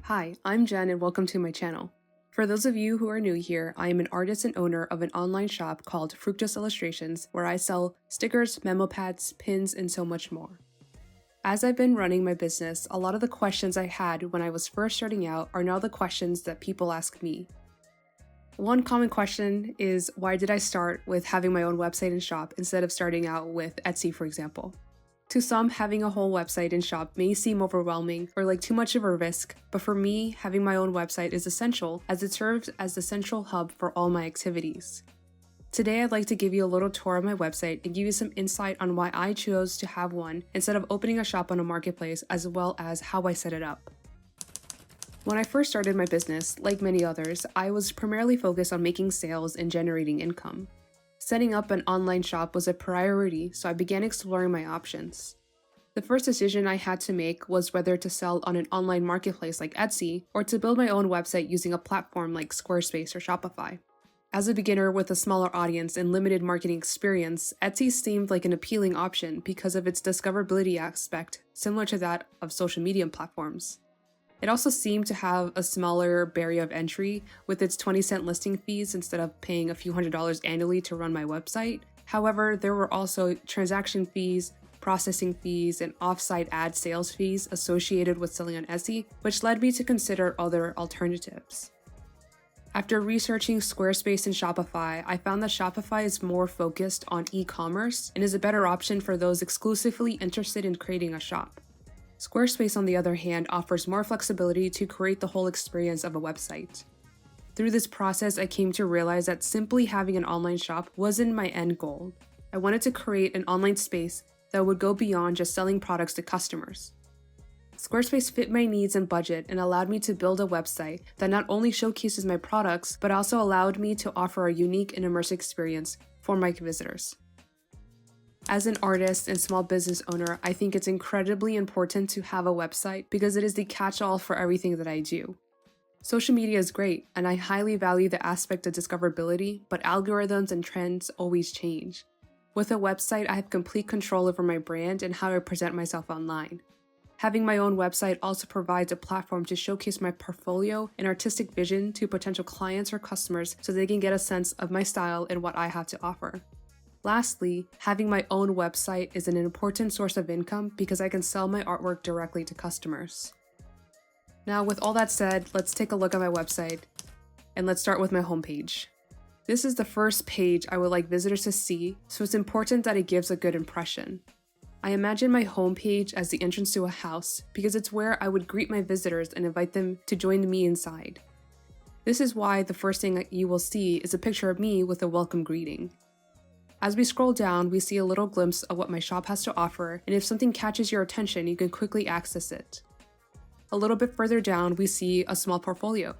Hi, I'm Jen and welcome to my channel. For those of you who are new here, I am an artist and owner of an online shop called Fructus Illustrations where I sell stickers, memo pads, pins, and so much more. As I've been running my business, a lot of the questions I had when I was first starting out are now the questions that people ask me. One common question is, why did I start with having my own website and shop instead of starting out with Etsy, for example? To some, having a whole website and shop may seem overwhelming or like too much of a risk, but for me, having my own website is essential as it serves as the central hub for all my activities. Today, I'd like to give you a little tour of my website and give you some insight on why I chose to have one instead of opening a shop on a marketplace, as well as how I set it up. When I first started my business, like many others, I was primarily focused on making sales and generating income. Setting up an online shop was a priority, so I began exploring my options. The first decision I had to make was whether to sell on an online marketplace like Etsy or to build my own website using a platform like Squarespace or Shopify. As a beginner with a smaller audience and limited marketing experience, Etsy seemed like an appealing option because of its discoverability aspect, similar to that of social media platforms. It also seemed to have a smaller barrier of entry with its 20-cent listing fees instead of paying a few $100s annually to run my website. However, there were also transaction fees, processing fees, and off-site ad sales fees associated with selling on Etsy, which led me to consider other alternatives. After researching Squarespace and Shopify, I found that Shopify is more focused on e-commerce and is a better option for those exclusively interested in creating a shop. Squarespace, on the other hand, offers more flexibility to create the whole experience of a website. Through this process, I came to realize that simply having an online shop wasn't my end goal. I wanted to create an online space that would go beyond just selling products to customers. Squarespace fit my needs and budget and allowed me to build a website that not only showcases my products, but also allowed me to offer a unique and immersive experience for my visitors. As an artist and small business owner, I think it's incredibly important to have a website because it is the catch-all for everything that I do. Social media is great, and I highly value the aspect of discoverability, but algorithms and trends always change. With a website, I have complete control over my brand and how I present myself online. Having my own website also provides a platform to showcase my portfolio and artistic vision to potential clients or customers so they can get a sense of my style and what I have to offer. Lastly, having my own website is an important source of income because I can sell my artwork directly to customers. Now, with all that said, let's take a look at my website, and let's start with my homepage. This is the first page I would like visitors to see, so it's important that it gives a good impression. I imagine my homepage as the entrance to a house because it's where I would greet my visitors and invite them to join me inside. This is why the first thing that you will see is a picture of me with a welcome greeting. As we scroll down, we see a little glimpse of what my shop has to offer, and if something catches your attention, you can quickly access it. A little bit further down, we see a small portfolio.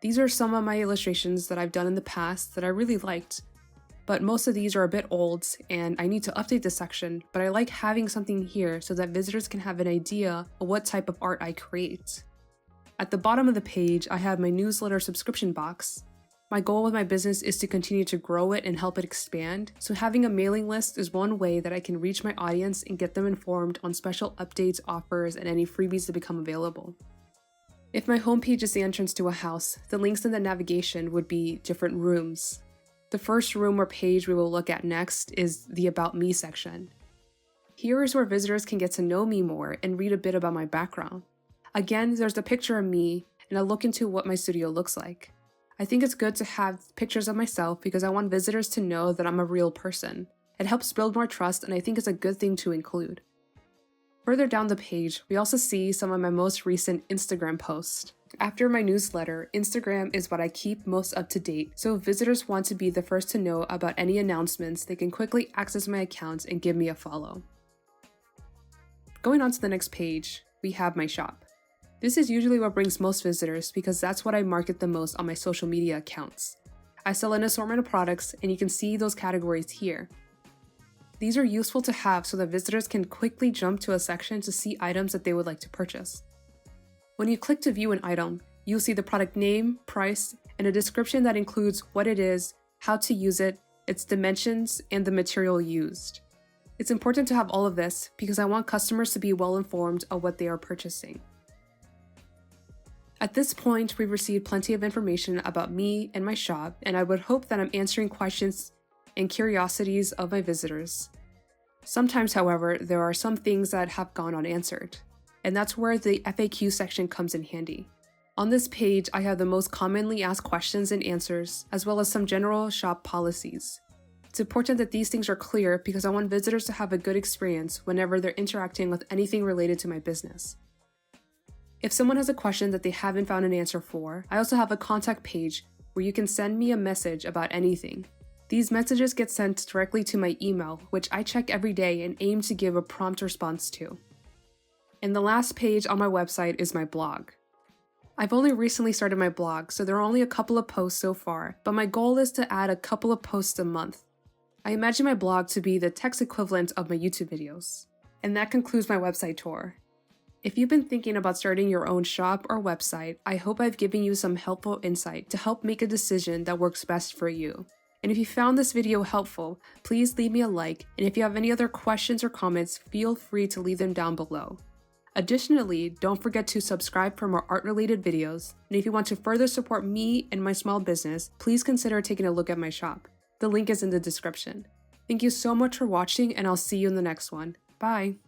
These are some of my illustrations that I've done in the past that I really liked, but most of these are a bit old and I need to update this section, but I like having something here so that visitors can have an idea of what type of art I create. At the bottom of the page, I have my newsletter subscription box. My goal with my business is to continue to grow it and help it expand, so having a mailing list is one way that I can reach my audience and get them informed on special updates, offers, and any freebies that become available. If my homepage is the entrance to a house, the links in the navigation would be different rooms. The first room or page we will look at next is the About Me section. Here is where visitors can get to know me more and read a bit about my background. Again, there's a picture of me and a look into what my studio looks like. I think it's good to have pictures of myself because I want visitors to know that I'm a real person. It helps build more trust, and I think it's a good thing to include. Further down the page, we also see some of my most recent Instagram posts. After my newsletter, Instagram is what I keep most up to date, so if visitors want to be the first to know about any announcements, they can quickly access my account and give me a follow. Going on to the next page, we have my shop. This is usually what brings most visitors because that's what I market the most on my social media accounts. I sell an assortment of products, and you can see those categories here. These are useful to have so that visitors can quickly jump to a section to see items that they would like to purchase. When you click to view an item, you'll see the product name, price, and a description that includes what it is, how to use it, its dimensions, and the material used. It's important to have all of this because I want customers to be well informed of what they are purchasing. At this point, we've received plenty of information about me and my shop, and I would hope that I'm answering questions and curiosities of my visitors. Sometimes, however, there are some things that have gone unanswered, and that's where the FAQ section comes in handy. On this page, I have the most commonly asked questions and answers, as well as some general shop policies. It's important that these things are clear because I want visitors to have a good experience whenever they're interacting with anything related to my business. If someone has a question that they haven't found an answer for, I also have a contact page where you can send me a message about anything. These messages get sent directly to my email, which I check every day and aim to give a prompt response to. And the last page on my website is my blog. I've only recently started my blog, so there are only a couple of posts so far, but my goal is to add a couple of posts a month. I imagine my blog to be the text equivalent of my YouTube videos. And that concludes my website tour. If you've been thinking about starting your own shop or website, I hope I've given you some helpful insight to help make a decision that works best for you. And if you found this video helpful, please leave me a like, and if you have any other questions or comments, feel free to leave them down below. Additionally, don't forget to subscribe for more art-related videos, and if you want to further support me and my small business, please consider taking a look at my shop. The link is in the description. Thank you so much for watching, and I'll see you in the next one. Bye!